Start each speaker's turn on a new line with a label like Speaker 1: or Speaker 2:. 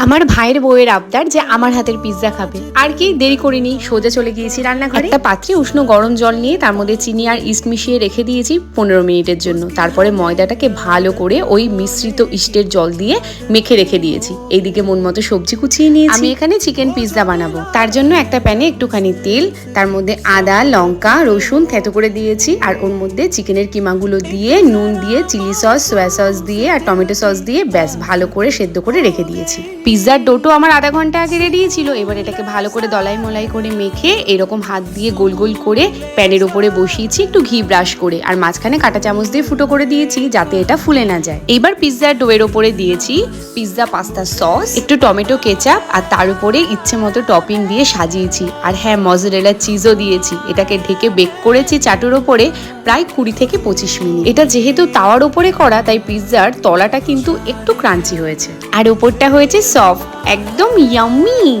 Speaker 1: আমার ভাইয়ের বউয়ের আবদার যে আমার হাতের পিৎজা খাবে। আর কি দেরি করিনি, সোজা চলে গিয়েছি রান্নাঘরে। একটা পাত্রে উষ্ণ গরম জল নিয়ে তার মধ্যে চিনি আর ইস্ট মিশিয়ে রেখে দিয়েছি 15 মিনিটের জন্য। তারপরে ময়দাটাকে ভালো করে ওই মিশ্রিত ইস্টের জল দিয়ে মেখে রেখে দিয়েছি। এইদিকে মন মতো সবজি কুচিয়ে নিয়েছি। আমি এখানে চিকেন পিৎজা বানাবো। তার জন্য একটা প্যানে একটুখানি তেল, তার মধ্যে আদা, লঙ্কা, রসুন থেতো করে দিয়েছি। আর ওর মধ্যে চিকেনের কিমাগুলো দিয়ে, নুন দিয়ে, চিলি সস, সোয়া সস দিয়ে আর টমেটো সস দিয়ে ব্যাস ভালো করে সেদ্ধ করে রেখে দিয়েছি। পিৎজার ডোটো আমার আধা ঘন্টা আগে রেডি ছিল। এবার এটাকে ভালো করে দলাই মলাই করে মেখে এরকম হাত দিয়ে গোল গোল করে প্যানের উপরে বসিয়েছি একটু ঘি ব্রাশ করে, আর মাঝখানে কাঁটা চামচ দিয়ে ফুটো করে দিয়েছি যাতে এটা ফুলে না যায়। এবার পিৎজার ডোয়ের ওপরে দিয়েছি পিৎজা পাস্তা সস, একটু টমেটো কেচাপ, আর তার উপরে ইচ্ছে মতো টপিং দিয়ে সাজিয়েছি। আর হ্যাঁ, মজারেলা চিজও দিয়েছি। এটাকে ঢেকে বেক করেছি চাটুর ওপরে প্রায় 20 থেকে 25 মিনিট। এটা যেহেতু তাওয়ার উপরে করা তাই পিৎজার তলাটা কিন্তু একটু ক্রাঞ্চি হয়েছে আর উপরটা হয়েছে সফট, একদম ইয়াম্মি।